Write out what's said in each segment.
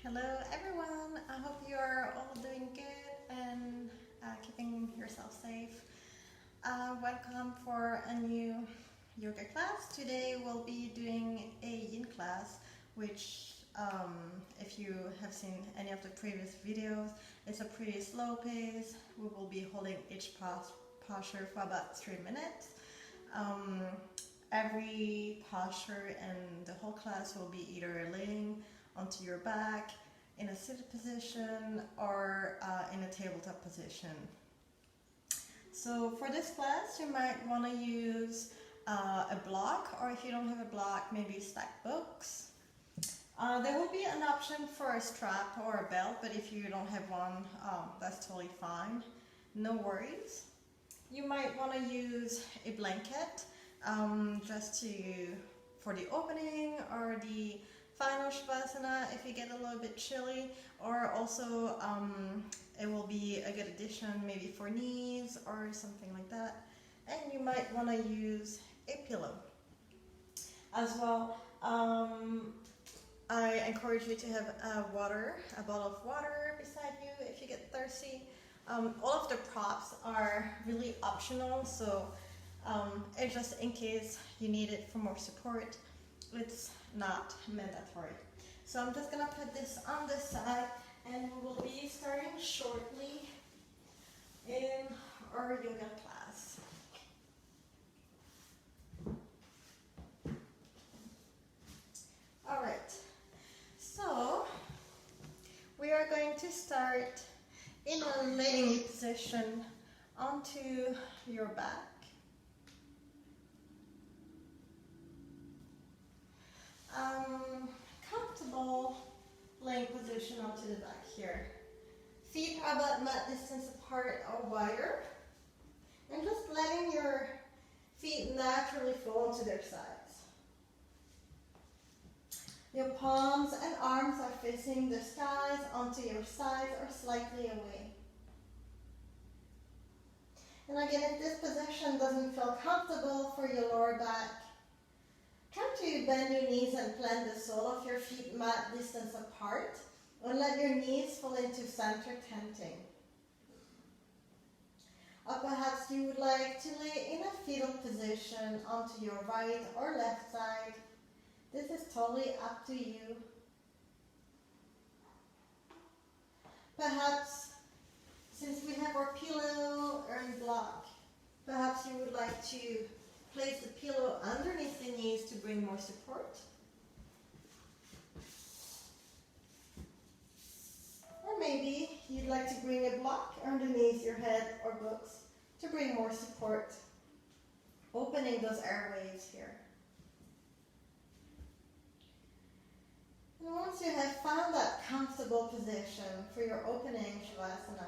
Hello everyone, I hope you are all doing good and keeping yourself safe. Welcome for a new yoga class. Today we'll be doing a yin class, which if you have seen any of the previous videos, it's a pretty slow pace. We will be holding each posture for about 3 minutes. Every posture and the whole class will be either laying onto your back in a seated position or in a tabletop position. So for this class you might want to use a block, or if you don't have a block, maybe stack books. There will be an option for a strap or a belt, but if you don't have one, that's totally fine, no worries. You might want to use a blanket just for the opening or the final shavasana if you get a little bit chilly, or also it will be a good addition maybe for knees or something like that. And you might want to use a pillow as well. I encourage you to have a bottle of water beside you if you get thirsty. All of the props are really optional, so it's just in case you need it for more support. It's not mandatory. So I'm just gonna put this on this side, and we will be starting shortly in our yoga class. All right, so we are going to start in a laying position onto your back. Comfortable laying position onto the back here. Feet are about mat distance apart or wider, and just letting your feet naturally flow onto their sides. Your palms and arms are facing the skies onto your sides or slightly away. And again, if this position doesn't feel comfortable for your lower back, try to bend your knees and plant the sole of your feet mat distance apart, and let your knees fall into center tenting. Or perhaps you would like to lay in a fetal position onto your right or left side. This is totally up to you. Perhaps, since we have our pillow and block, perhaps you would like to place the pillow underneath the knees to bring more support. Or maybe you'd like to bring a block underneath your head or books to bring more support, opening those airways here. And once you have found that comfortable position for your opening shavasana,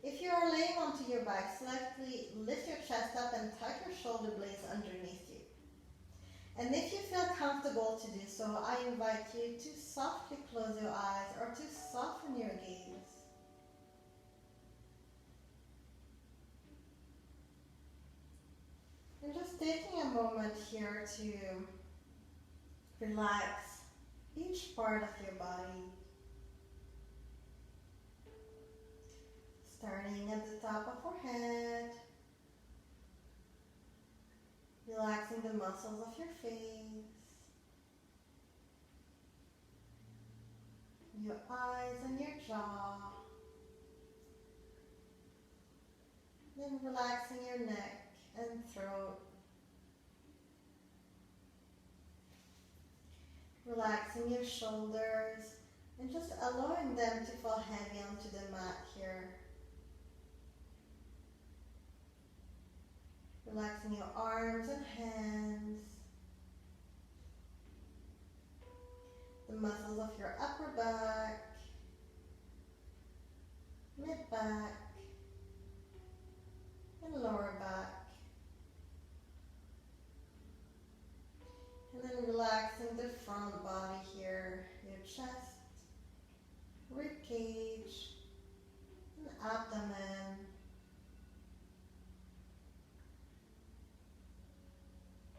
if you are laying onto your back, slightly lift your chest up and tuck your shoulder blades underneath you. And if you feel comfortable to do so, I invite you to softly close your eyes or to soften your gaze. And just taking a moment here to relax each part of your body. Starting at the top of our head, relaxing the muscles of your face, your eyes and your jaw, then relaxing your neck and throat, relaxing your shoulders and just allowing them to fall heavy onto the mat here. Relaxing your arms and hands, the muscles of your upper back, mid-back, and lower back. And then relaxing the front body here, your chest, rib cage, and abdomen.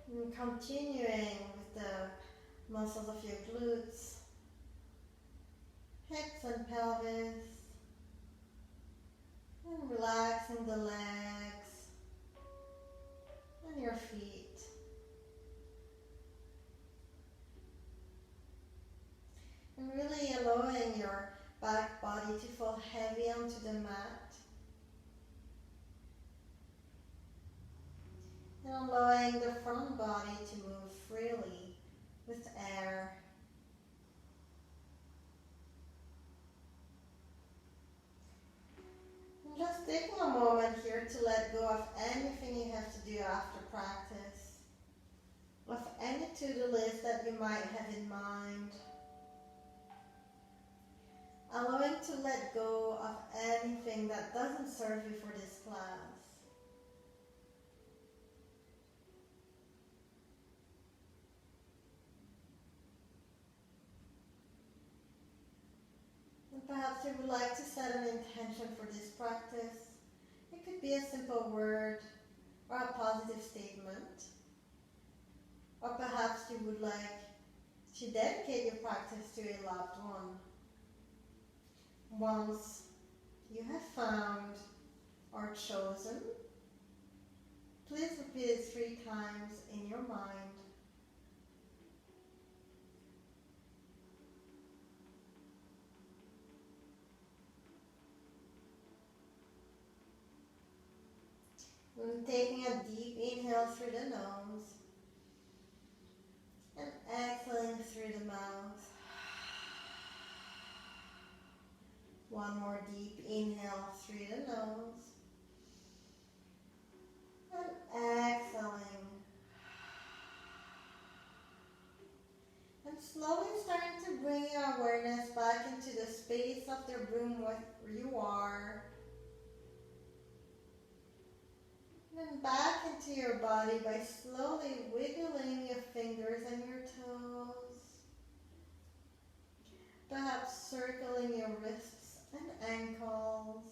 And continuing with the muscles of your glutes, hips and pelvis, and relaxing the legs and your feet. And really allowing your back body to fall heavy onto the mat. And allowing the front body to move freely with air. And just taking a moment here to let go of anything you have to do after practice, of any to-do list that you might have in mind. Allowing to let go of anything that doesn't serve you for this class. And perhaps you would like to set an intention for this practice. It could be a simple word or a positive statement. Or perhaps you would like to dedicate your practice to a loved one. Once you have found or chosen, please repeat it 3 times in your mind. And taking a deep inhale through the nose and exhaling through the mouth. One more deep inhale through the nose and exhaling. And slowly starting to bring your awareness back into the space of the room where you are. And then back into your body by slowly wiggling your fingers and your toes. Perhaps circling your wrists and ankles.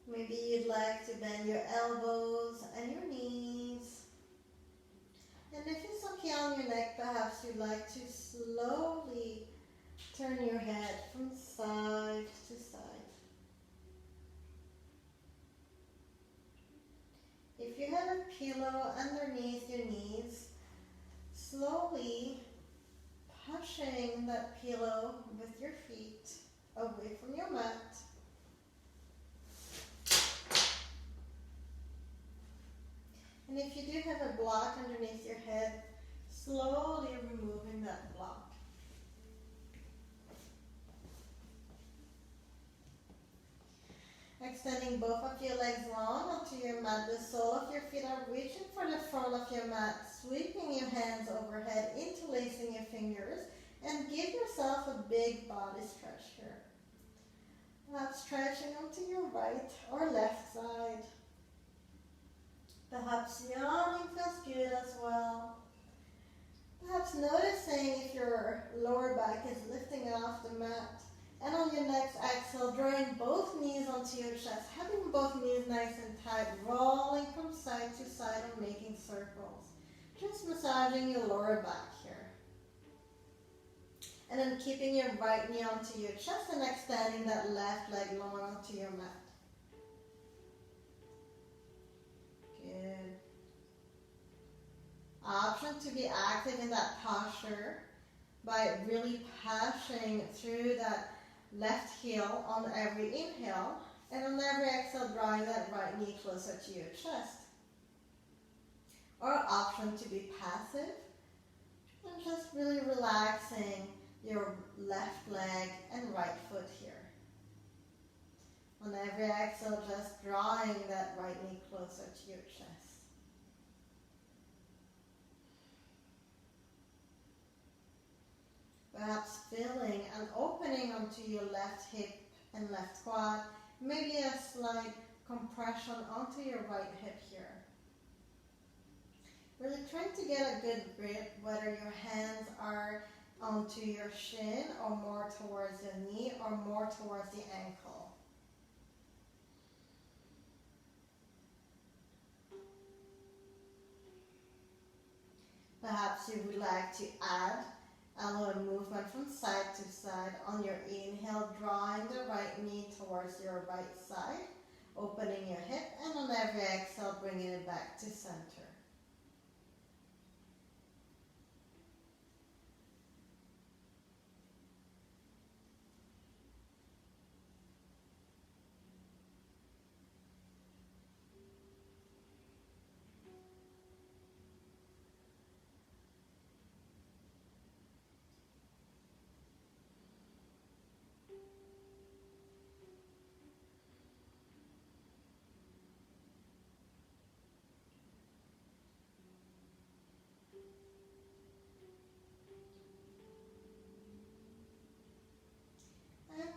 Maybe you'd like to bend your elbows and your knees. And if it's okay on your neck, perhaps you'd like to slowly turn your head from side to side. If you have a pillow underneath your knees, slowly pushing that pillow with your feet away from your mat. And if you do have a block underneath your head, slowly removing that block. Extending both of your legs long onto your mat. The sole of your feet are reaching for the front of your mat, sweeping your hands overhead, interlacing your fingers, and give yourself a big body stretch here. Perhaps stretching onto your right or left side. Perhaps yawning feels good as well. Perhaps noticing if your lower back is lifting off the mat. And on your next exhale, drawing both knees onto your chest, having both knees nice and tight, rolling from side to side and making circles. Just massaging your lower back here. And then keeping your right knee onto your chest and extending that left leg long onto your mat. Good. Option to be active in that posture by really pushing through that left heel on every inhale, and on every exhale drawing that right knee closer to your chest. Or option to be passive and just really relaxing your left leg and right foot here. On every exhale, just drawing that right knee closer to your chest. Perhaps feeling an opening onto your left hip and left quad, maybe a slight compression onto your right hip here. Really trying to get a good grip, whether your hands are onto your shin or more towards the knee or more towards the ankle. Perhaps you would like to add Allow a movement from side to side. On your inhale, drawing the right knee towards your right side, opening your hip, and on every exhale, bringing it back to center.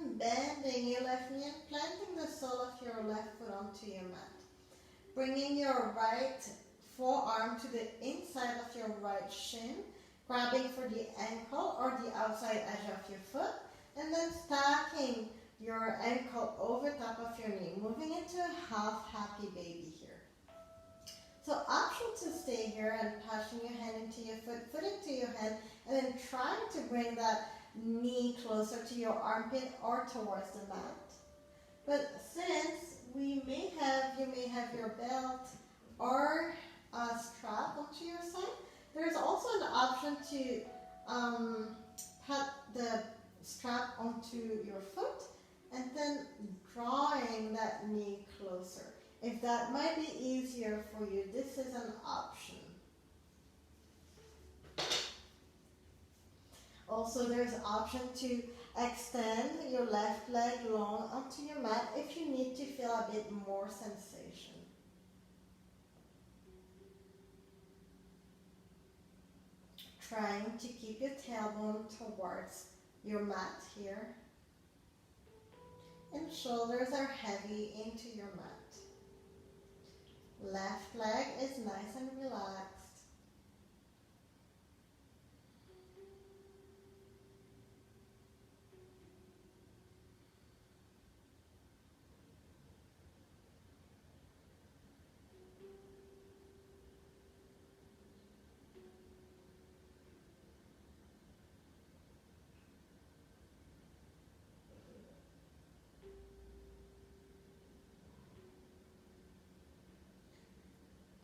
And bending your left knee and planting the sole of your left foot onto your mat. Bringing your right forearm to the inside of your right shin, grabbing for the ankle or the outside edge of your foot, and then stacking your ankle over top of your knee, moving into a half happy baby here. So optional to stay here and pushing your hand into your foot, foot into your hand, and then trying to bring that knee closer to your armpit or towards the mat. But since you may have your belt or a strap onto your side, there's also an option to put the strap onto your foot and then drawing that knee closer. If that might be easier for you, this is an option. Also, there's an option to extend your left leg long onto your mat if you need to feel a bit more sensation. Trying to keep your tailbone towards your mat here. And shoulders are heavy into your mat. Left leg is nice and relaxed.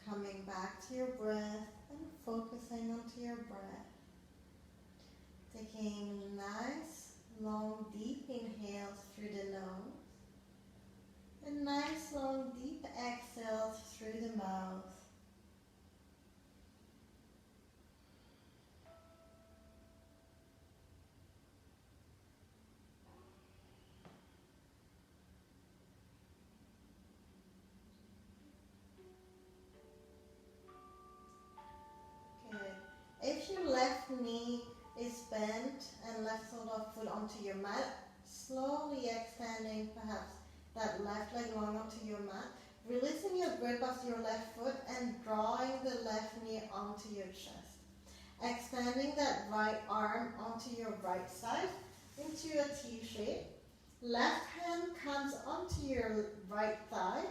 Coming back to your breath and focusing onto your breath. Taking nice, long, deep inhales through the nose. And nice, long, deep exhales through the mouth. If your left knee is bent and left sole of foot onto your mat, slowly extending perhaps that left leg long onto your mat, releasing your grip of your left foot and drawing the left knee onto your chest. Extending that right arm onto your right side into a T shape. Left hand comes onto your right thigh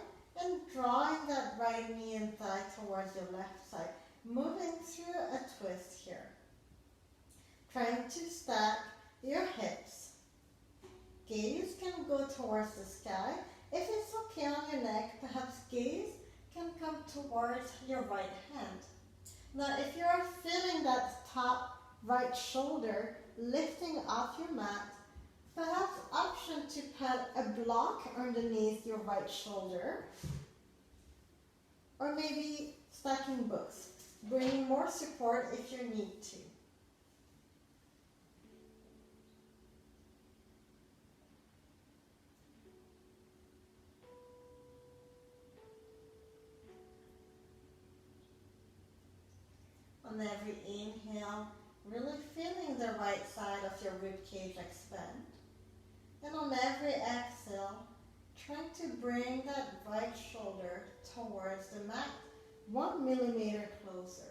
and drawing that right knee and thigh towards your left side. Moving through a twist here. Trying to stack your hips. Gaze can go towards the sky. If it's okay on your neck, perhaps gaze can come towards your right hand. Now, if you are feeling that top right shoulder lifting off your mat, perhaps option to put a block underneath your right shoulder, or maybe stacking books. Bring more support if you need to. On every inhale, really feeling the right side of your ribcage expand. And on every exhale, trying to bring that right shoulder towards the mat 1 millimeter closer.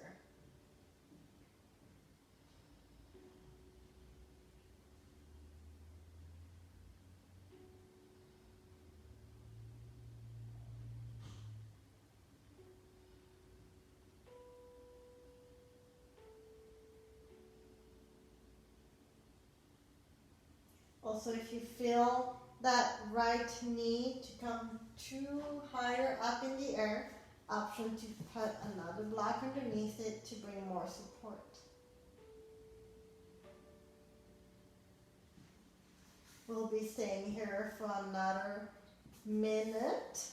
So if you feel that right knee to come too higher up in the air, option to put another block underneath it to bring more support. We'll be staying here for another minute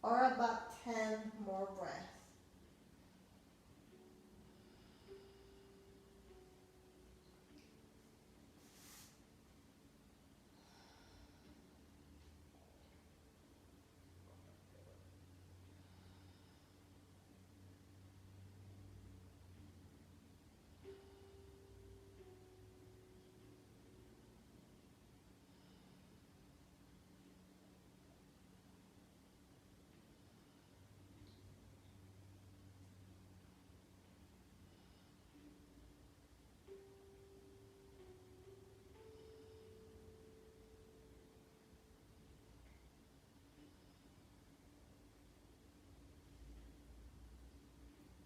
or about 10 more breaths.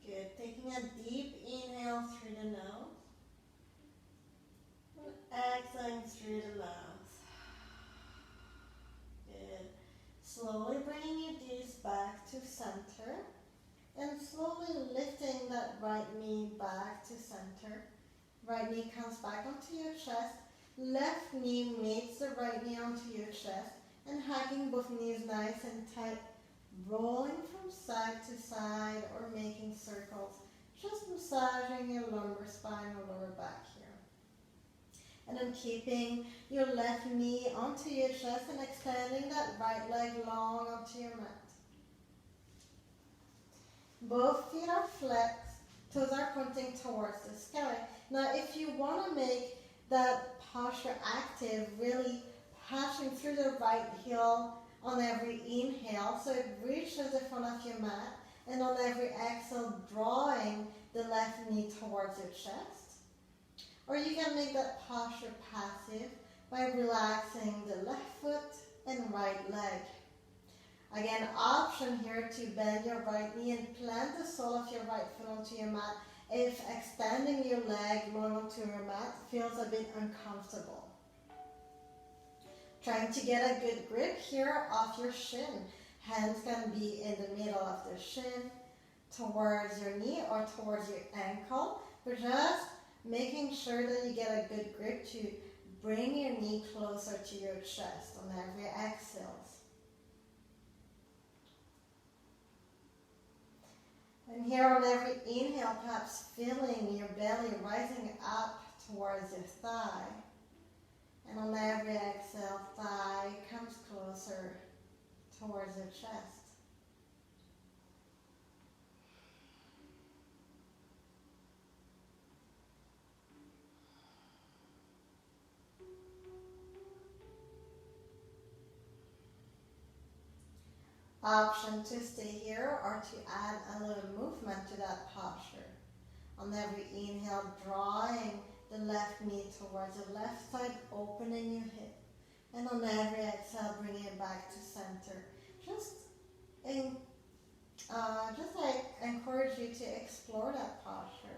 Good. Taking a deep inhale through the nose. And exhaling through the nose. Good. Slowly bringing your gaze back to center. And slowly lifting that right knee back to center. Right knee comes back onto your chest. Left knee meets the right knee onto your chest. And hugging both knees nice and tight. Rolling from side to side or making circles. Just massaging your lumbar spine or lower back here. And then keeping your left knee onto your chest and extending that right leg long onto your mat. Both feet are flexed, toes are pointing towards the sky. Now if you want to make that posture active, really passing through the right heel on every inhale, so it reaches the front of your mat, and on every exhale, drawing the left knee towards your chest. Or you can make that posture passive by relaxing the left foot and right leg. Again, option here to bend your right knee and plant the sole of your right foot onto your mat if extending your leg long onto your mat feels a bit uncomfortable. Trying to get a good grip here off your shin. Hands can be in the middle of the shin, towards your knee or towards your ankle. But just making sure that you get a good grip to bring your knee closer to your chest on every exhale. And here on every inhale, perhaps feeling your belly rising up towards your thigh. And on every exhale, thigh comes closer towards your chest. Option to stay here or to add a little movement to that posture. On every inhale, drawing the left knee towards the left side, opening your hip. And on every exhale, bringing it back to center. I encourage you to explore that posture.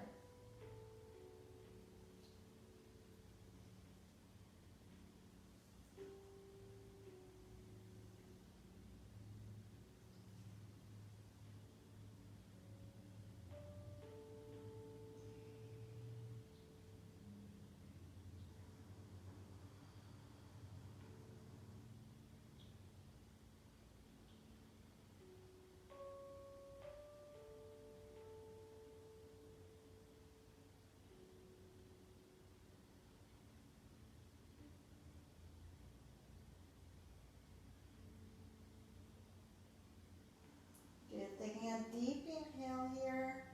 Taking a deep inhale here.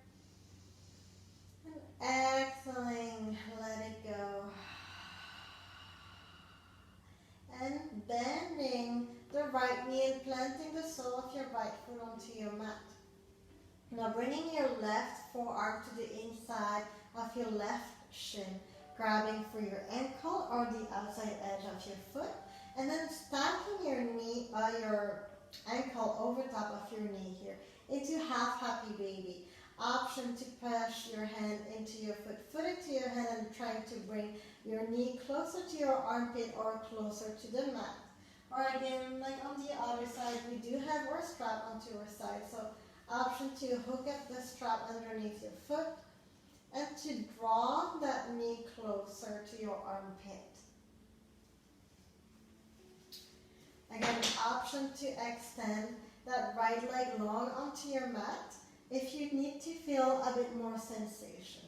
And exhaling, let it go. And bending the right knee and planting the sole of your right foot onto your mat. Now bringing your left forearm to the inside of your left shin, grabbing for your ankle or the outside edge of your foot, and then stacking your ankle over top of your knee here into half happy baby. Option to push your hand into your foot, foot into your hand, and trying to bring your knee closer to your armpit or closer to the mat. Or again, like on the other side, we do have our strap onto our side. So option to hook up the strap underneath your foot and to draw that knee closer to your armpit. Again, option to extend that right leg long onto your mat if you need to feel a bit more sensation.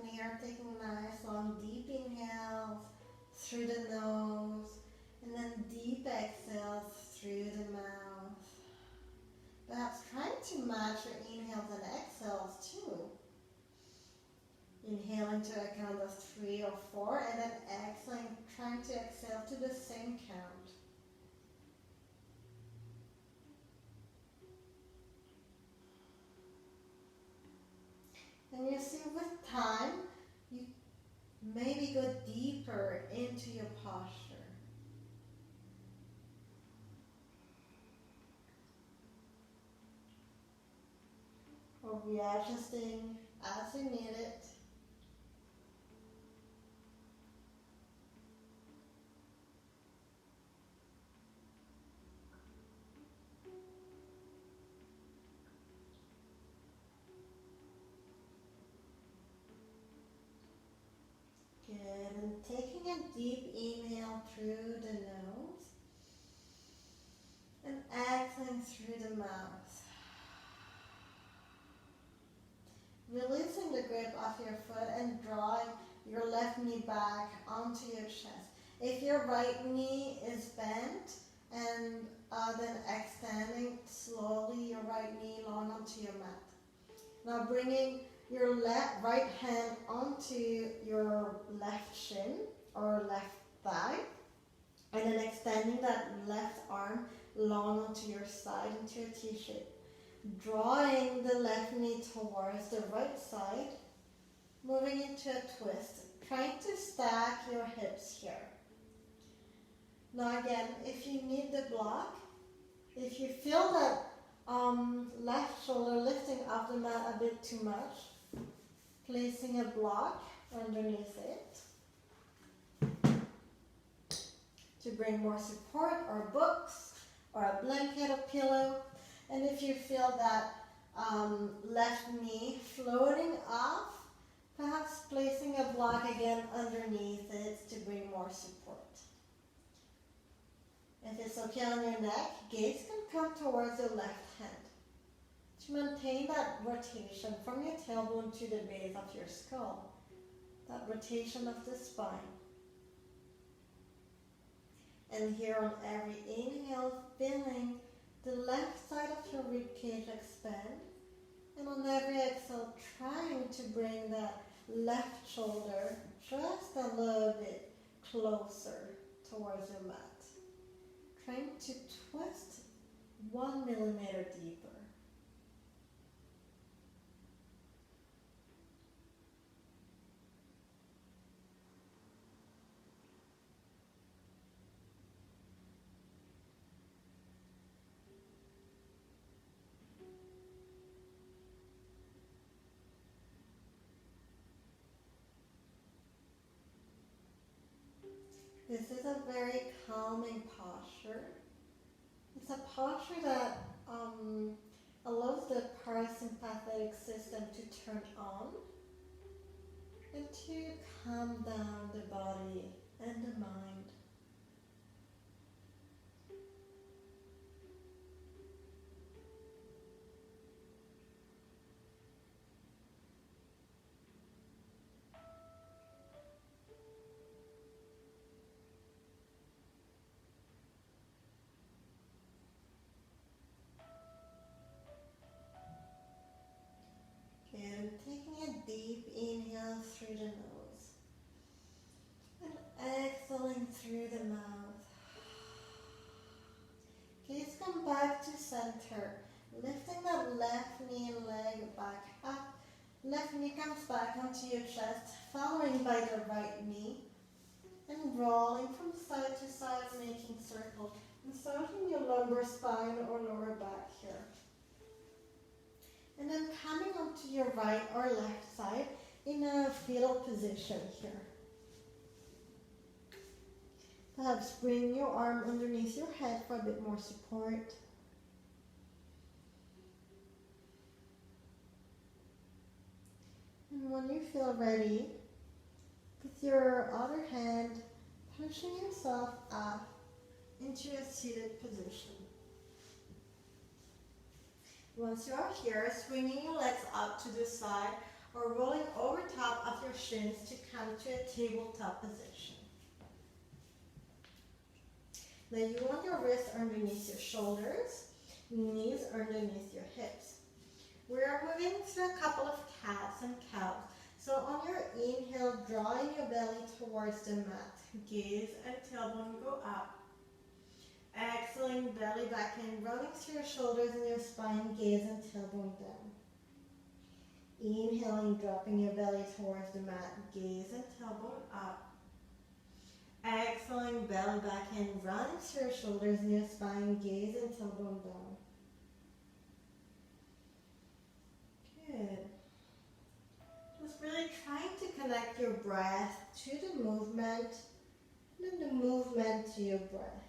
And here taking nice long deep inhales through the nose and then deep exhales through the mouth. Perhaps trying to match your inhales and exhales too. Inhaling to a count of 3 or 4 and then exhaling, trying to exhale to the same count. And you see with time, you maybe go deeper into your posture. Or readjusting as you need it. Good, and taking a deep inhale through the nose and exhaling through the mouth. Releasing the grip of your foot and drawing your left knee back onto your chest. If your right knee is bent, and then extending slowly your right knee long onto your mat. Now bringing your right hand onto your left shin or left thigh, and then extending that left arm long onto your side into a T-shape. Drawing the left knee towards the right side, moving into a twist, trying to stack your hips here. Now again, if you need the block, if you feel that left shoulder lifting off the mat a bit too much, placing a block underneath it to bring more support, or books, or a blanket or pillow. And if you feel that left knee floating off, perhaps placing a block again underneath it to bring more support. If it's okay on your neck, gaze can come towards your left hand. To maintain that rotation from your tailbone to the base of your skull, that rotation of the spine. And here on every inhale, feeling the left side of your ribcage expand, and on every exhale, trying to bring that left shoulder just a little bit closer towards your mat. Trying to twist 1 millimeter deeper. This is a very calming posture. It's a posture that allows the parasympathetic system to turn on and to calm down the body and the mind. through the nose. And exhaling through the mouth. Please come back to center. Lifting that left knee and leg back up. Left knee comes back onto your chest, following by the right knee. And rolling from side to side, making circles. And starting your lumbar spine or lower back here. And then coming onto your right or left side in a fetal position here. Perhaps bring your arm underneath your head for a bit more support. And when you feel ready, with your other hand, pushing yourself up into a seated position. Once you are here, swinging your legs up to the side or rolling over top of your shins to come to a tabletop position. Now you want your wrists underneath your shoulders, knees underneath your hips. We are moving through a couple of cats and cows. So on your inhale, drawing your belly towards the mat. Gaze and tailbone go up. Exhaling, belly back in, rolling through your shoulders and your spine, gaze and tailbone down. Inhaling, dropping your belly towards the mat, gaze and tailbone up. Exhaling, belly back in, running through your shoulders and your spine, gaze and tailbone down. Good. Just really trying to connect your breath to the movement, and then the movement to your breath.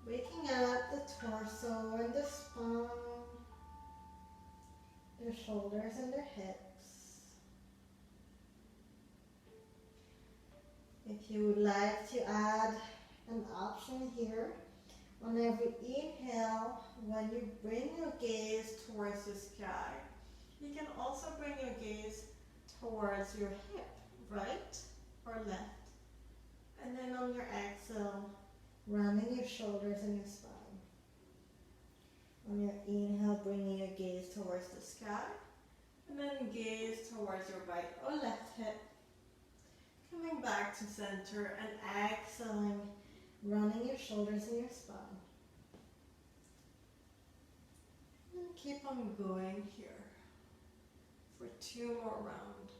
Waking up the torso and the spine, the shoulders and the hips. If you would like to add an option here, on every inhale, when you bring your gaze towards the sky, you can also bring your gaze towards your hip, right or left. And then on your exhale, running your shoulders and your spine. On your inhale, bringing your gaze towards the sky, and then gaze towards your right or left hip. Coming back to center and exhaling, running your shoulders and your spine. And keep on going here for 2 more rounds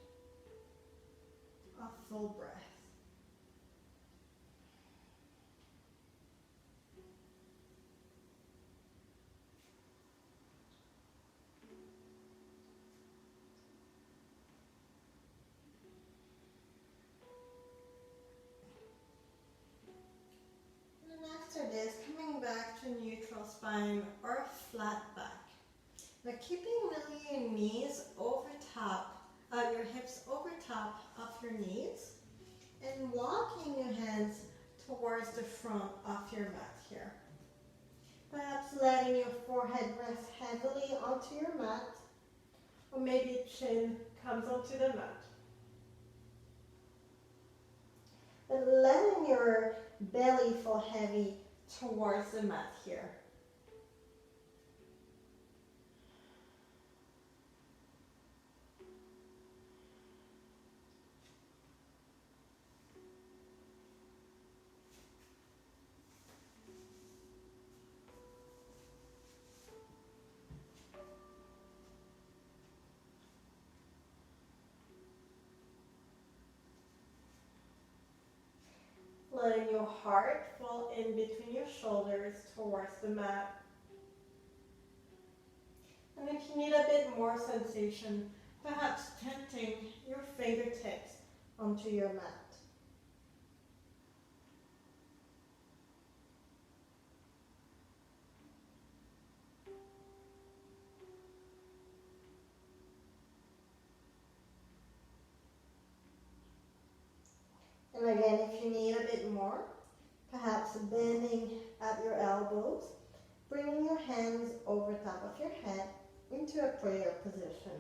of full breath. After this, coming back to neutral spine or a flat back. Now keeping really your knees over top, your hips over top of your knees, and walking your hands towards the front of your mat here. Perhaps letting your forehead rest heavily onto your mat, or maybe chin comes onto the mat. And letting your belly fall heavy towards the mat here. Letting your heart fall in between your shoulders towards the mat. And if you need a bit more sensation, perhaps tenting your fingertips onto your mat. And again, if you need a bit more, perhaps bending at your elbows, bringing your hands over top of your head into a prayer position.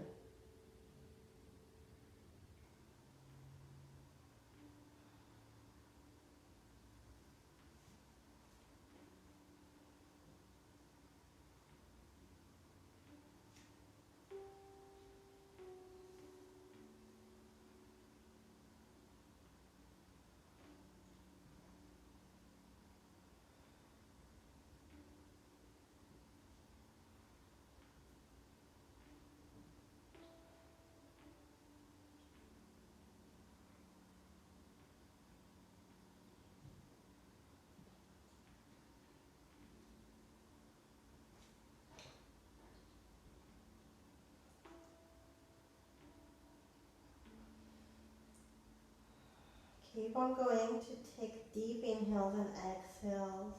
Keep on going to take deep inhales and exhales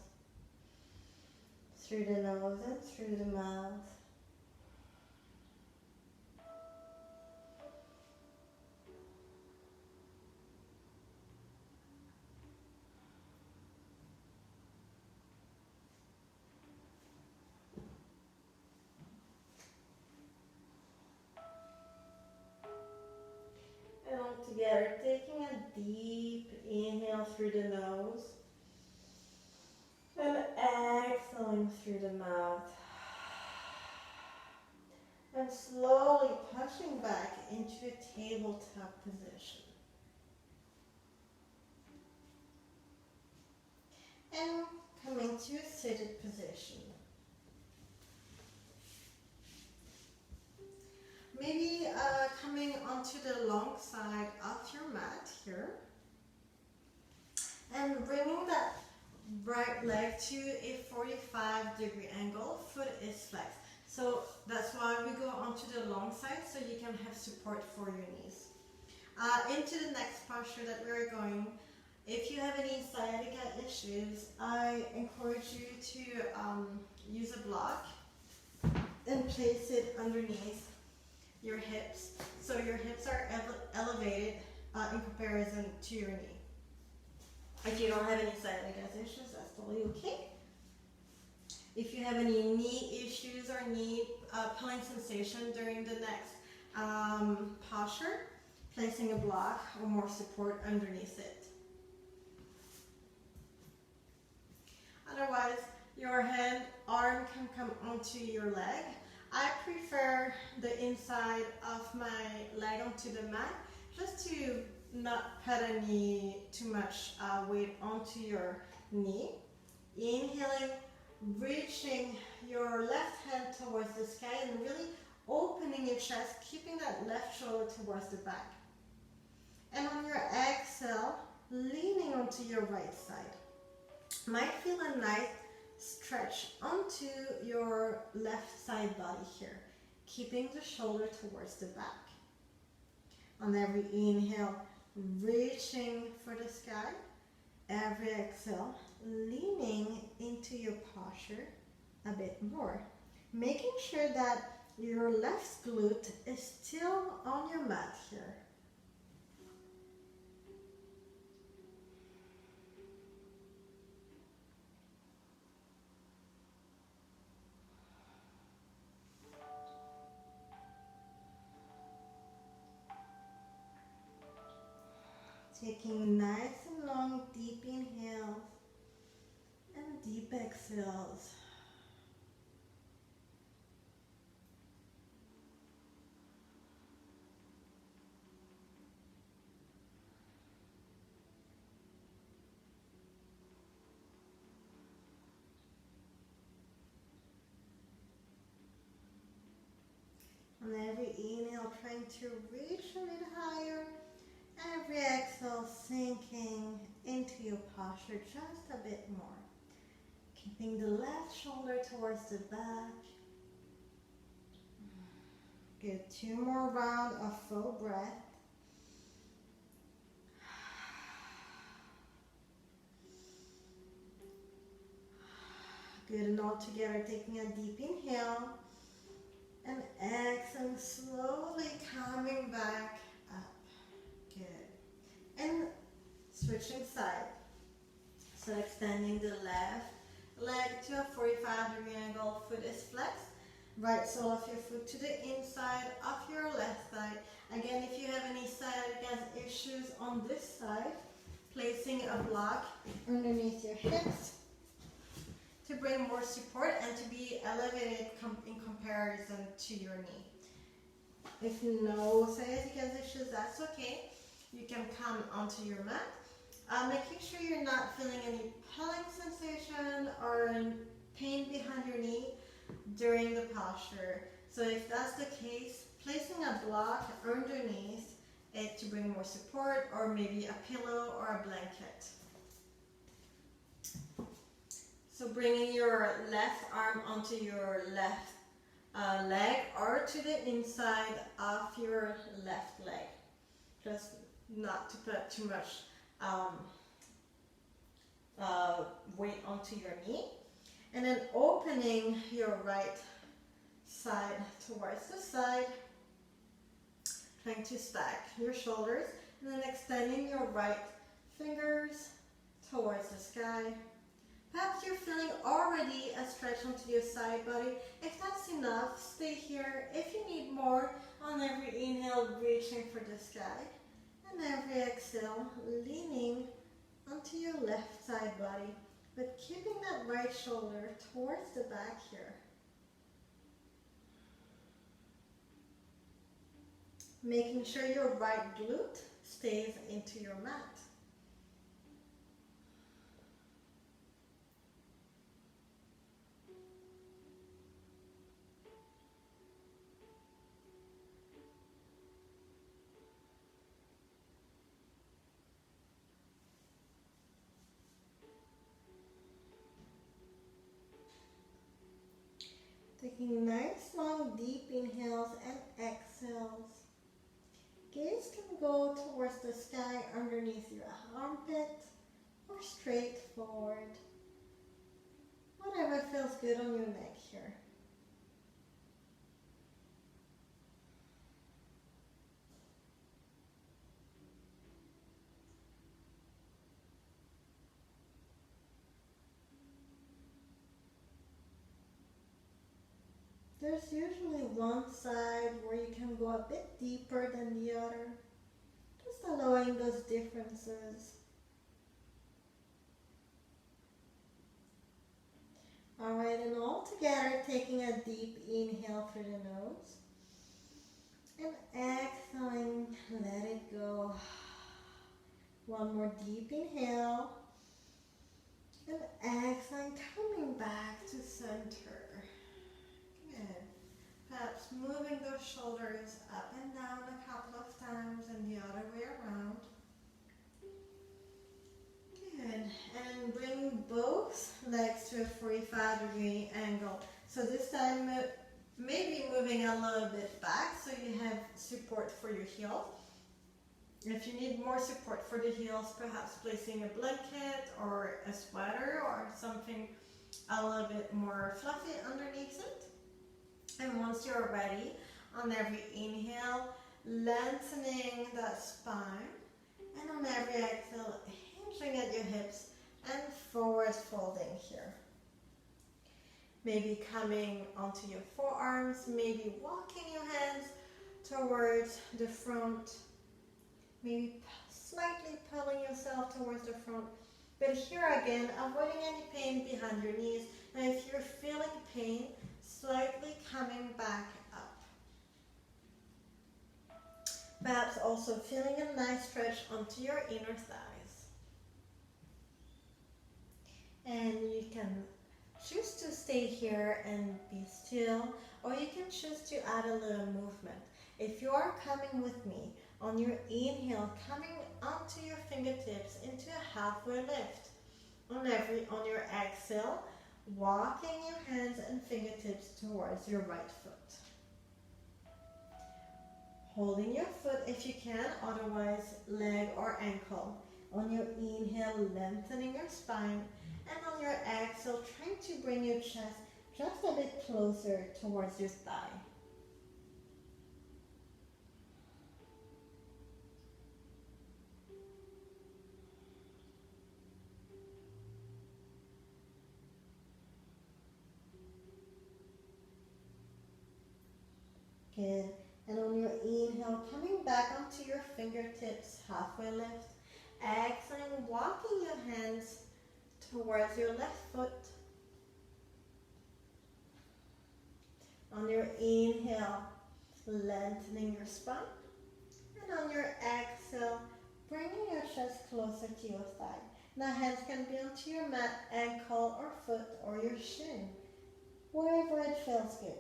through the nose and through the mouth. And all together, taking a deep inhale through the nose and exhaling through the mouth. And slowly pushing back into a tabletop position. And coming to a seated position. Maybe coming onto the long side of your mat here. And bringing that right leg to a 45-degree angle. Foot is flexed. So that's why we go onto the long side, so you can have support for your knees. Into the next posture that we're going, if you have any sciatica issues, I encourage you to use a block and place it underneath your hips. So your hips are elevated in comparison to your knee. If you don't have any sciatica issues, that's totally okay. If you have any knee issues or knee pulling sensation during the next posture, placing a block or more support underneath it. Otherwise, your arm can come onto your leg. I prefer the inside of my leg onto the mat, just to not put any too much weight onto your knee. Inhaling, reaching your left hand towards the sky and really opening your chest, keeping that left shoulder towards the back. And on your exhale, leaning onto your right side. Might feel a nice stretch onto your left side body here, keeping the shoulder towards the back. On every inhale, reaching for the sky. Every exhale, leaning into your posture a bit more. Making sure that your left glute is still on your mat here. Taking nice and long deep inhales and deep exhales. On every inhale, trying to reach a bit higher. Every exhale, sinking into your posture just a bit more. Keeping the left shoulder towards the back. Good, 2 more rounds of full breath. Good, and all together, taking a deep inhale. And exhaling, slowly coming back up. Good. And switching side. So extending the left leg to a 45-degree angle, foot is flexed. Right sole of your foot to the inside of your left thigh. Again, if you have any sciatica issues on this side, placing a block underneath your hips to bring more support and to be elevated in comparison to your knee. If no sciatica issues, that's okay. You can come onto your mat. Making sure you're not feeling any pulling sensation or pain behind your knee during the posture. So if that's the case, placing a block underneath it to bring more support, or maybe a pillow or a blanket. So bringing your left arm onto your left leg or to the inside of your left leg. Just not to put too much um, weight onto your knee, and then opening your right side towards the side, trying to stack your shoulders, and then extending your right fingers towards the sky. Perhaps you're feeling already a stretch onto your side body. If that's enough, stay here. If you need more, on every inhale, reaching for the sky, and every exhale, leaning onto your left side body, but keeping that right shoulder towards the back here. Making sure your right glute stays into your mat. Taking nice, long, deep inhales and exhales. Gaze can go towards the sky underneath your armpit or straight forward. Whatever feels good on your neck here. There's usually one side where you can go a bit deeper than the other, just allowing those differences. Alright, and all together, taking a deep inhale through the nose, and exhaling, let it go. One more deep inhale, and exhaling, coming back to center. Good. Perhaps moving those shoulders up and down a couple of times and the other way around. Good. And bring both legs to a 45-degree angle. So this time, maybe moving a little bit back so you have support for your heels. If you need more support for the heels, perhaps placing a blanket or a sweater or something a little bit more fluffy underneath it. And once you're ready, on every inhale, lengthening that spine, and on every exhale, hinging at your hips and forward folding here. Maybe coming onto your forearms, maybe walking your hands towards the front, maybe slightly pulling yourself towards the front. But here again, avoiding any pain behind your knees. And if you're feeling pain, slightly coming back up. Perhaps also feeling a nice stretch onto your inner thighs. And you can choose to stay here and be still, or you can choose to add a little movement. If you are coming with me, on your inhale, coming onto your fingertips into a halfway lift. On your exhale, walking your hands and fingertips towards your right foot. Holding your foot if you can, otherwise leg or ankle. On your inhale, lengthening your spine, and on your exhale, trying to bring your chest just a bit closer towards your thigh. Good. And on your inhale, coming back onto your fingertips, halfway lift. Exhaling, walking your hands towards your left foot. On your inhale, lengthening your spine. And on your exhale, bringing your chest closer to your thigh. Now hands can be onto your mat, ankle or foot or your shin, wherever it feels good.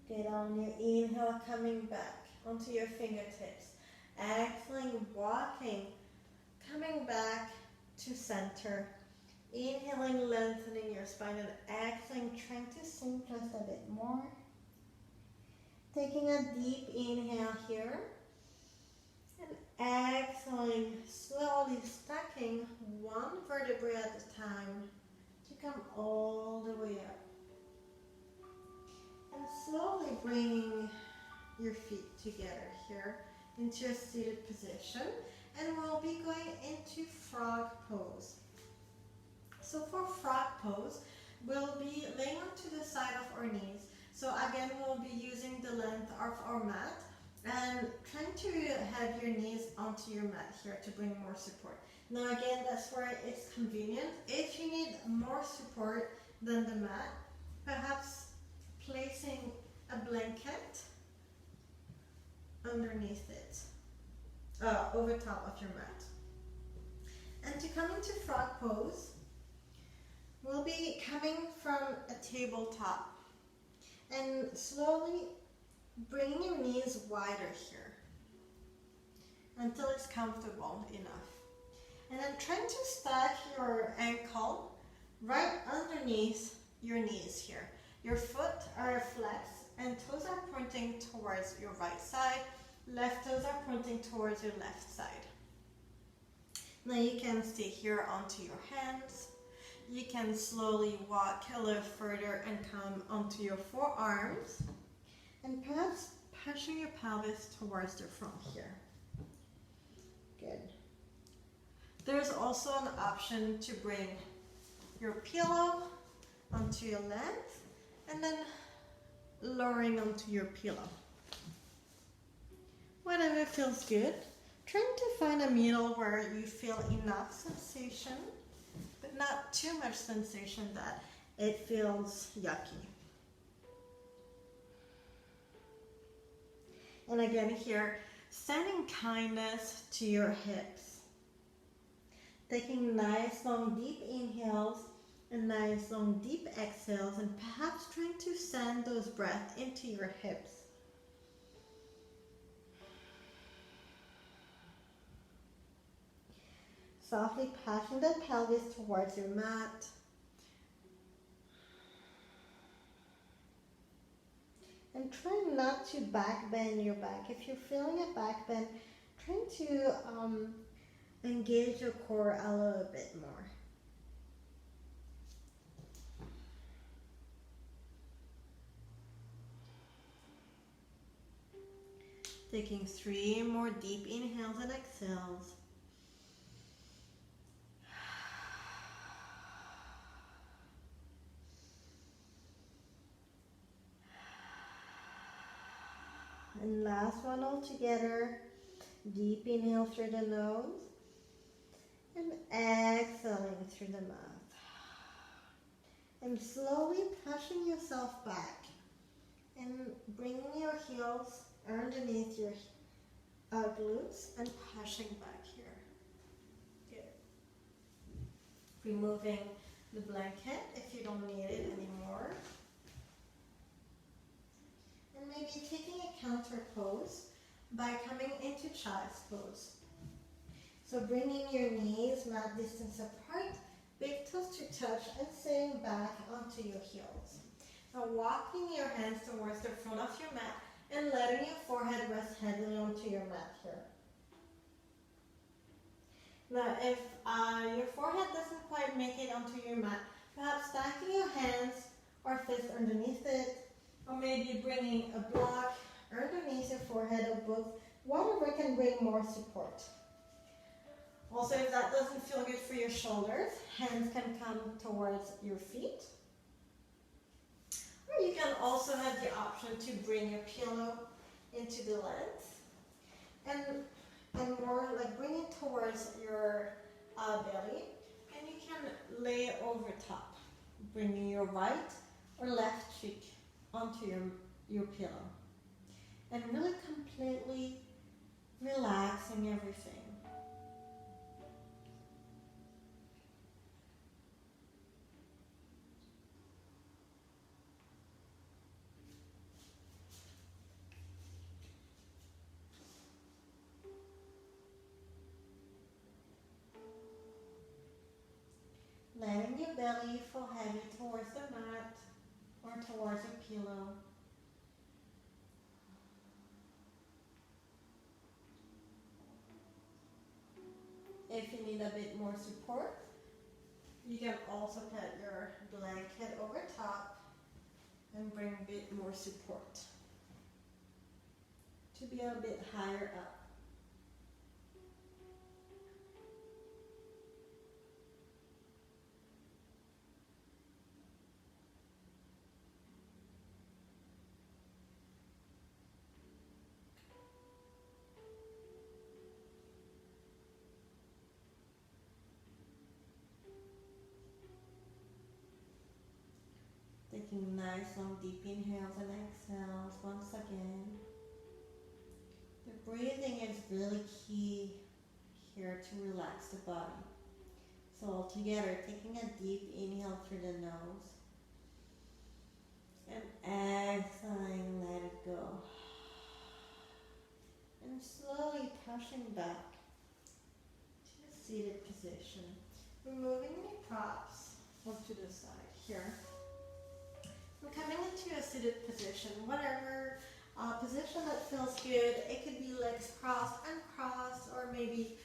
Good, on your inhale, coming back onto your fingertips. Exhaling, walking, coming back to center. Inhaling, lengthening your spine, and exhaling, trying to sink just a bit more. Taking a deep inhale here. And exhaling, slowly stacking one vertebrae at a time to come all the way up. And slowly bringing your feet together here into a seated position. And we'll be going into frog pose. So for frog pose, we'll be laying onto the side of our knees. So again, we'll be using the length of our mat and trying to have your knees onto your mat here to bring more support. Now again, that's where it's convenient. If you need more support than the mat, perhaps placing a blanket underneath it, over top of your mat. And to come into frog pose, we'll be coming from a tabletop and slowly bringing your knees wider here until it's comfortable enough. And then trying to stack your ankle right underneath your knees here. Your foot are flexed and toes are pointing towards your right side. Left toes are pointing towards your left side. Now you can stay here onto your hands. You can slowly walk a little further and come onto your forearms. And perhaps pushing your pelvis towards the front here. Good. There's also an option to bring your pillow onto your length and then lowering onto your pillow. Whatever feels good. Trying to find a middle where you feel enough sensation, but not too much sensation that it feels yucky. And again here, sending kindness to your hips. Taking nice long deep inhales and nice long deep exhales, and perhaps trying to send those breaths into your hips. Softly pushing the pelvis towards your mat. And try not to back bend your back. If you're feeling a back bend, try to engage your core a little bit more. Taking 3 more deep inhales and exhales. And last one all together. Deep inhale through the nose and exhaling through the mouth. And slowly pushing yourself back and bringing your heels underneath your glutes and pushing back here. Good. Removing the blanket if you don't need it anymore. And maybe taking a counter pose by coming into child's pose. So bringing your knees mat distance apart, big toes to touch, and sitting back onto your heels. Now walking your hands towards the front of your mat and letting your forehead rest heavily onto your mat here. Now if your forehead doesn't quite make it onto your mat, perhaps stacking your hands or fists underneath it, or maybe bringing a block underneath your forehead or both, whatever can bring more support. Also, if that doesn't feel good for your shoulders, hands can come towards your feet. Or you can also have the option to bring your pillow into the length and more like bring it towards your belly, and you can lay over top, bringing your right or left cheek onto your pillow and really completely relaxing everything. it towards the mat or towards a pillow. If you need a bit more support, you can also put your blanket over top and bring a bit more support to be a bit higher up. Taking nice long deep inhales and exhales once again. The breathing is really key here to relax the body. So all together, taking a deep inhale through the nose and exhaling, let it go. And slowly pushing back to a seated position. Removing any props onto the side here. We're coming into a seated position, whatever position that feels good. It could be legs crossed, uncrossed, or maybe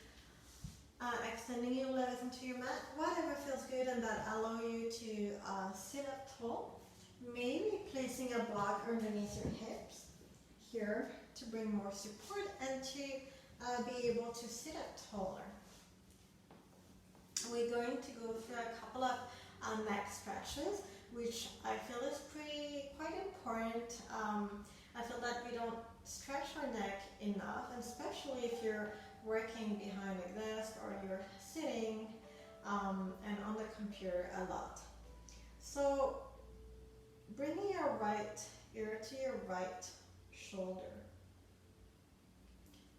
extending your legs into your mat. Whatever feels good and that allow you to sit up tall. Maybe placing a block underneath your hips here to bring more support and to be able to sit up taller. We're going to go through a couple of neck stretches, which I feel is quite important. I feel that we don't stretch our neck enough, and especially if you're working behind a desk or you're sitting and on the computer a lot. So bringing your right ear to your right shoulder,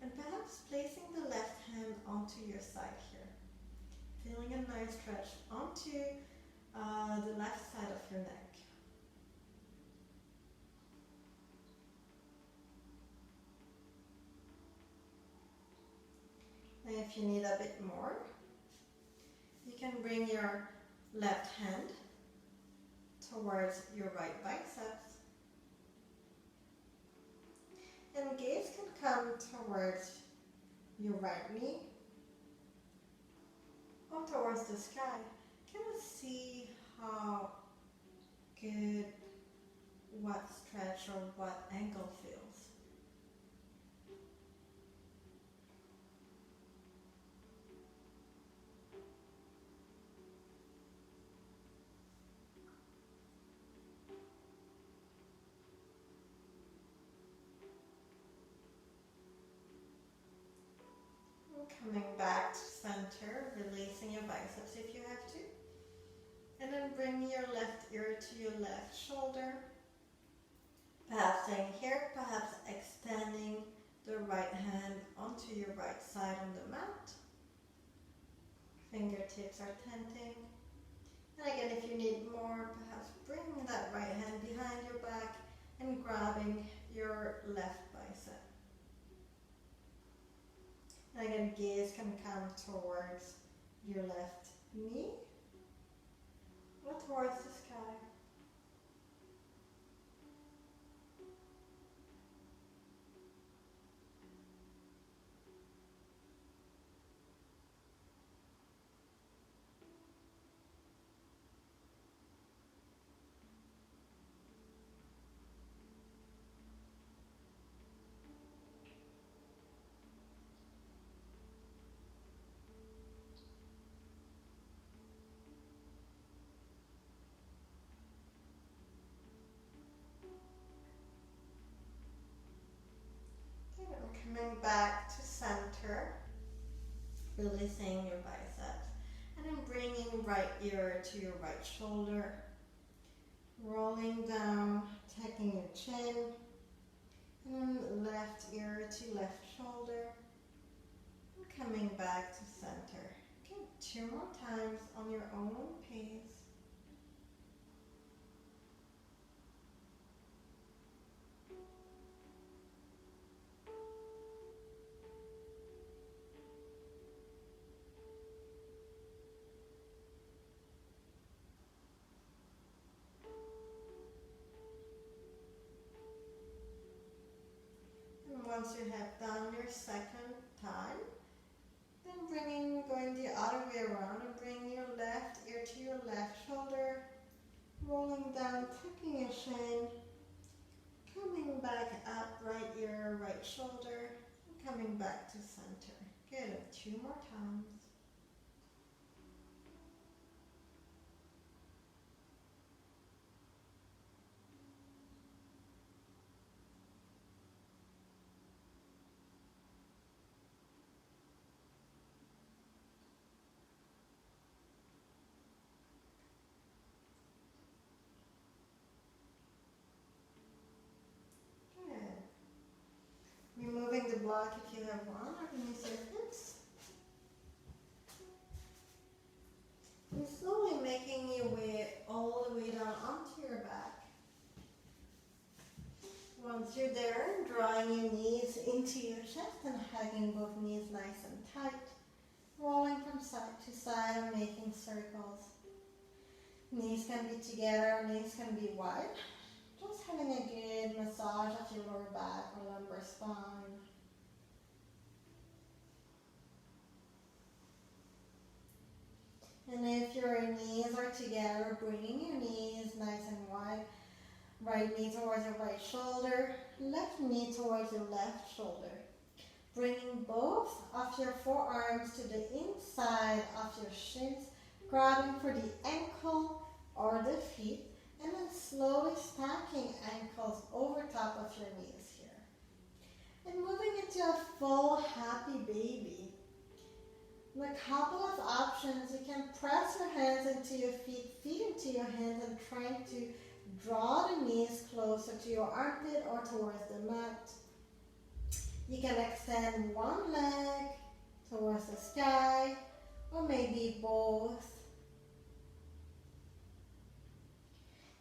and perhaps placing the left hand onto your side here. Feeling a nice stretch onto the left side of your neck. And if you need a bit more, you can bring your left hand towards your right biceps. And gaze can come towards your right knee or towards the sky. Kind of see how good what stretch or what angle feels. Coming back to center, releasing your biceps if you have to. And then bring your left ear to your left shoulder. Perhaps staying here, perhaps extending the right hand onto your right side on the mat. Fingertips are tenting. And again, if you need more, perhaps bring that right hand behind your back and grabbing your left bicep. And again, gaze can come towards your left knee or towards the sky. Coming back to center, releasing your biceps, and then bringing right ear to your right shoulder, rolling down, tucking your chin, and then left ear to left shoulder, and coming back to center. Okay, 2 more times on your own pace. once you have done your second time, then going the other way around and bring your left ear to your left shoulder, rolling down, tucking your chin, coming back up, right ear, right shoulder, and coming back to center. Good, 2 more times. Removing the block if you have one underneath your hips. And slowly making your way all the way down onto your back. Once you're there, drawing your knees into your chest and hugging both knees nice and tight. Rolling from side to side and making circles. Knees can be together, knees can be wide. Just having a good massage of your lower back or lumbar spine. And if your knees are together, bringing your knees nice and wide. Right knee towards your right shoulder, left knee towards your left shoulder. Bringing both of your forearms to the inside of your shins, grabbing for the ankle or the feet, and then slowly stacking ankles over top of your knees here. And moving into a full happy baby. And a couple of options, you can press your hands into your feet, feet into your hands, and trying to draw the knees closer to your armpit or towards the mat. You can extend one leg towards the sky, or maybe both.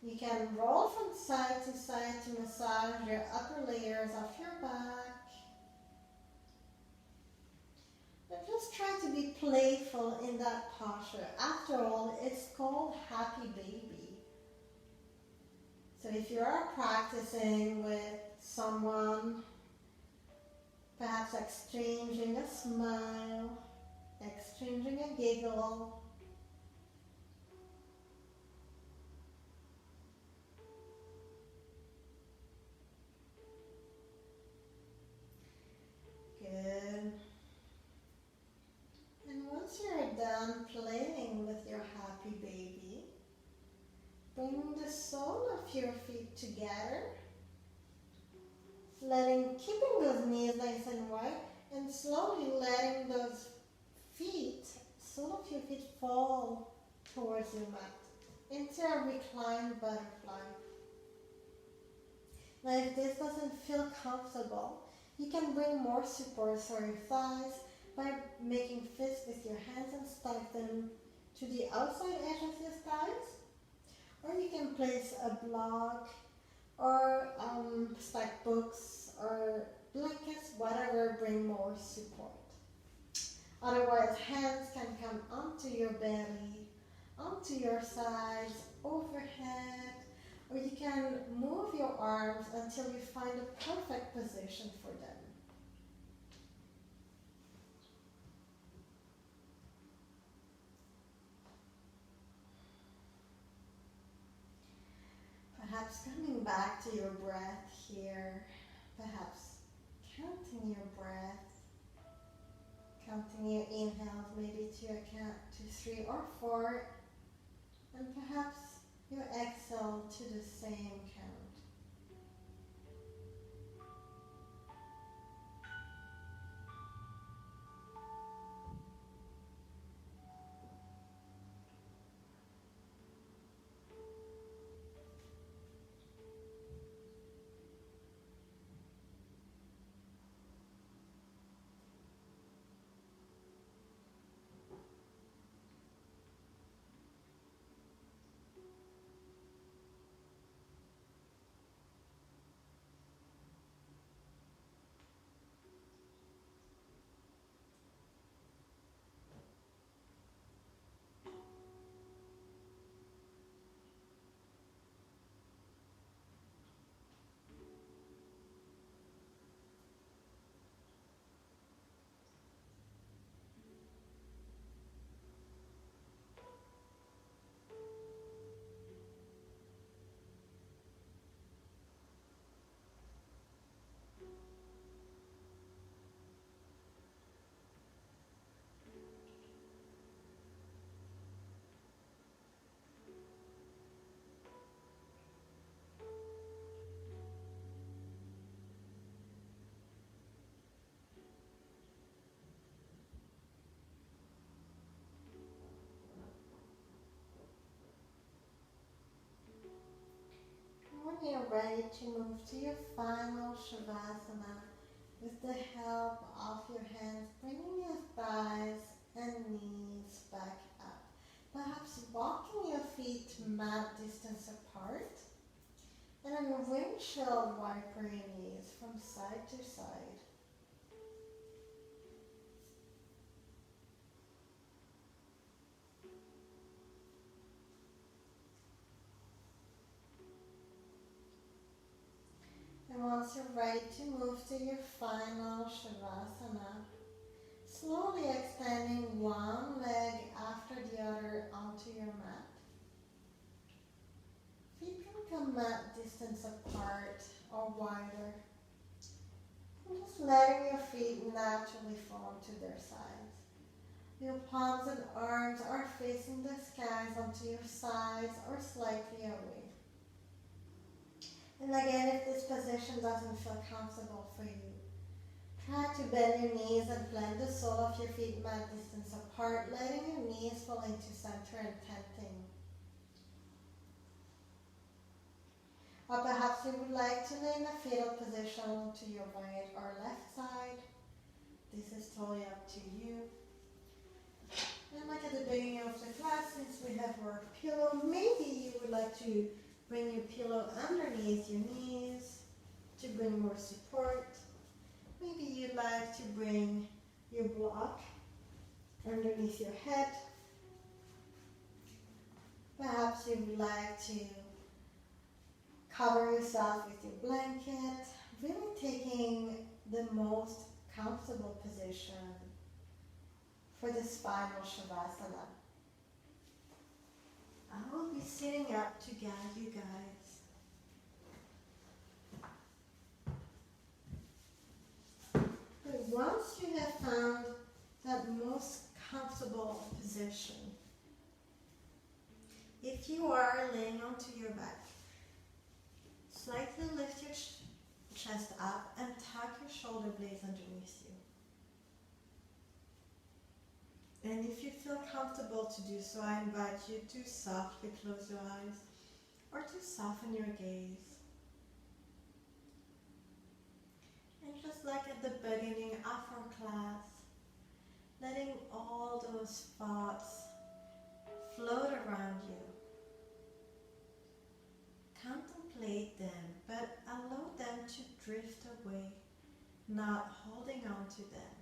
You can roll from side to side to massage your upper layers of your back. But just try to be playful in that posture. After all, it's called happy baby. So if you are practicing with someone, perhaps exchanging a smile, exchanging a giggle, good. And once you're done playing with your happy baby, bring the sole of your feet together, keeping those knees nice and wide, and slowly letting those feet, sole of your feet, fall towards your mat into a reclined butterfly. Now, if this doesn't feel comfortable, you can bring more support for your thighs by making fists with your hands and stack them to the outside edge of your thighs. Or you can place a block or stack books or blankets, whatever, bring more support. Otherwise, hands can come onto your belly, onto your sides, overhead, or you can move your arms until you find a perfect position for them. Perhaps coming back to your breath here, perhaps counting your breath, counting your inhales maybe to a count to 3 or 4, and perhaps your exhale to the same count. ready to move to your final Shavasana, with the help of your hands, bringing your thighs and knees back up. Perhaps walking your feet mat distance apart, and then windshield wiper your knees from side to side. And once you're ready to move to your final Shavasana, slowly extending one leg after the other onto your mat. Feet can come mat distance apart or wider. And just letting your feet naturally fall to their sides. Your palms and arms are facing the skies onto your sides or slightly away. And again, if this position doesn't feel comfortable for you, try to bend your knees and plant the sole of your feet mat distance apart, letting your knees fall into center and tenting. Or perhaps you would like to lay in a fetal position to your right or left side. This is totally up to you. And like at the beginning of the class, since we have our pillow, maybe you would like to bring your pillow underneath your knees to bring more support. Maybe you'd like to bring your block underneath your head. Perhaps you would like to cover yourself with your blanket, really taking the most comfortable position for the spinal Shavasana. I will be sitting up to guide you guys. But once you have found that most comfortable position, if you are laying onto your back, slightly lift your chest up and tuck your shoulder blades underneath you. And if you feel comfortable to do so, I invite you to softly close your eyes or to soften your gaze. And just like at the beginning of our class, letting all those thoughts float around you. Contemplate them, but allow them to drift away, not holding on to them.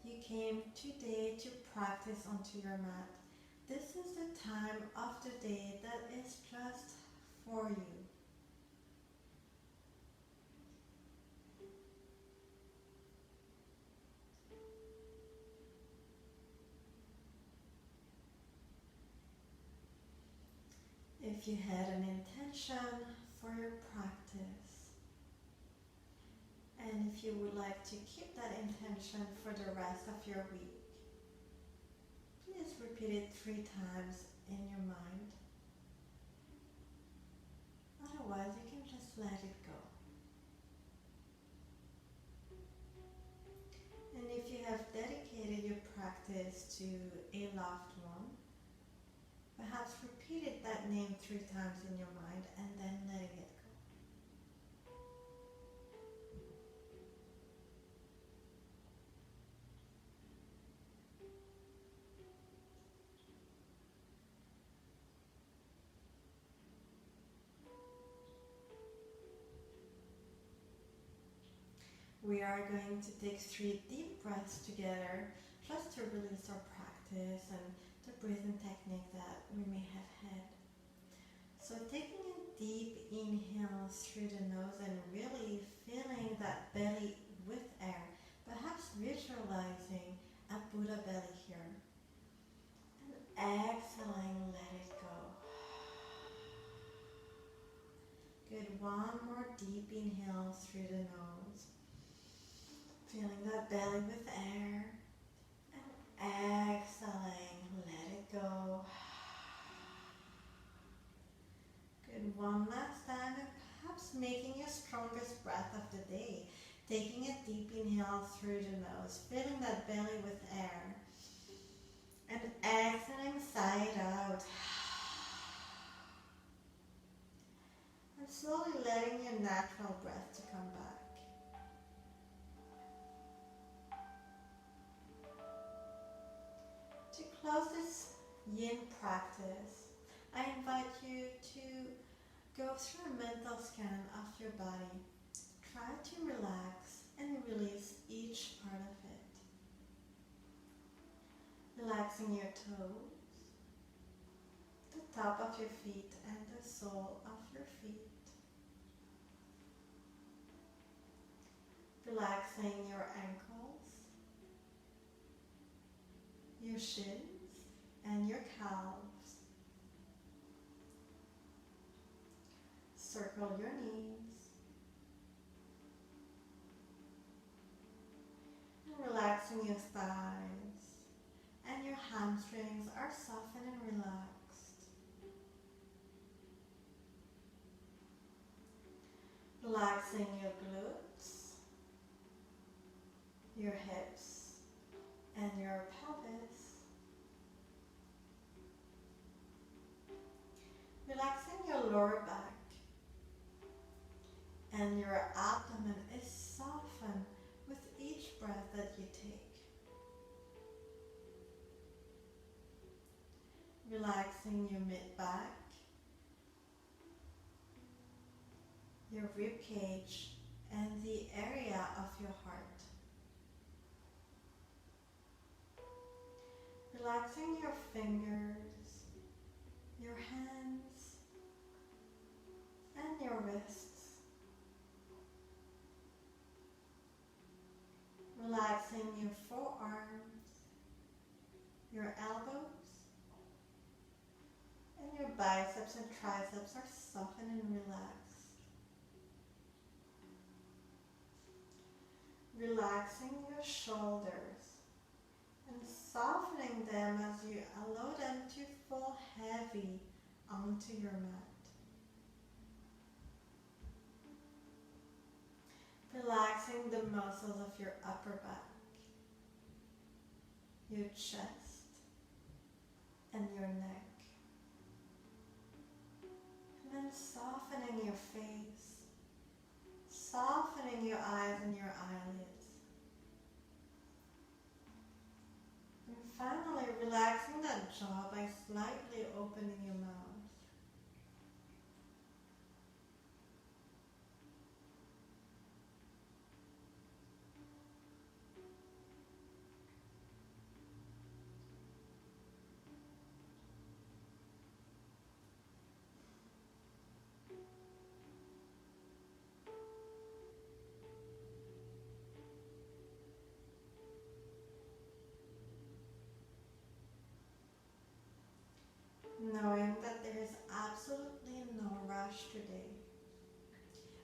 You came today to practice onto your mat. This is the time of the day that is just for you. If you had an intention for your practice, and if you would like to keep that intention for the rest of your week, please repeat it 3 times in your mind. Otherwise, you can just let it go. And if you have dedicated your practice to a loved one, perhaps repeat that name 3 times in your mind and then letting it go. We are going to take 3 deep breaths together just to release our practice and the breathing technique that we may have had. So taking a deep inhale through the nose and really filling that belly with air, perhaps visualizing a Buddha belly here. And exhaling, let it go. Good, one more deep inhale through the nose. Filling that belly with air. And exhaling, let it go. Good, one last time, and perhaps making your strongest breath of the day. Taking a deep inhale through the nose, filling that belly with air. And exhaling, sighing natural breath to come back. To close this yin practice, I invite you to go through a mental scan of your body. Try to relax and release each part of it. Relaxing your toes, the top of your feet and the sole of your feet. Relaxing your ankles, your shins and your calves. Circle your knees. And relaxing your thighs. And your hamstrings are softened and relaxed. Relaxing your glutes, your hips, and your pelvis. Relaxing your lower back, and your abdomen is softened with each breath that you take. Relaxing your mid-back, your rib cage, and the area of your heart. Relaxing your fingers, your hands, and your wrists. Relaxing your forearms, your elbows, and your biceps and triceps are softened and relaxed. Relaxing your shoulders and softening them as you allow them to fall heavy onto your mat. Relaxing the muscles of your upper back, your chest, and your neck. And then softening your face, softening your eyes and your eyelids. And finally, relaxing that jaw by slightly opening your mouth. Knowing that there is absolutely no rush today,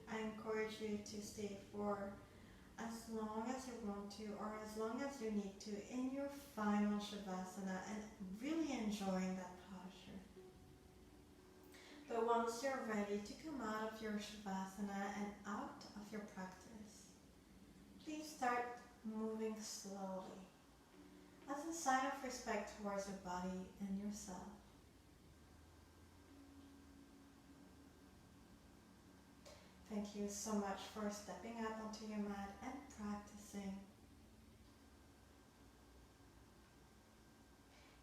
I encourage you to stay for as long as you want to or as long as you need to in your final Shavasana and really enjoying that posture. But once you're ready to come out of your Shavasana and out of your practice, please start moving slowly as a sign of respect towards your body and yourself. Thank you so much for stepping up onto your mat and practicing.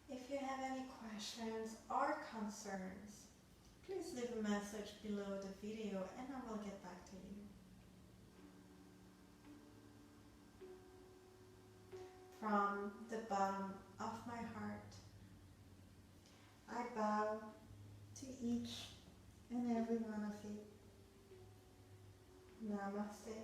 If you have any questions or concerns, please leave a message below the video and I will get back to you. From the bottom of my heart, I bow to each and every one of you. Namasté.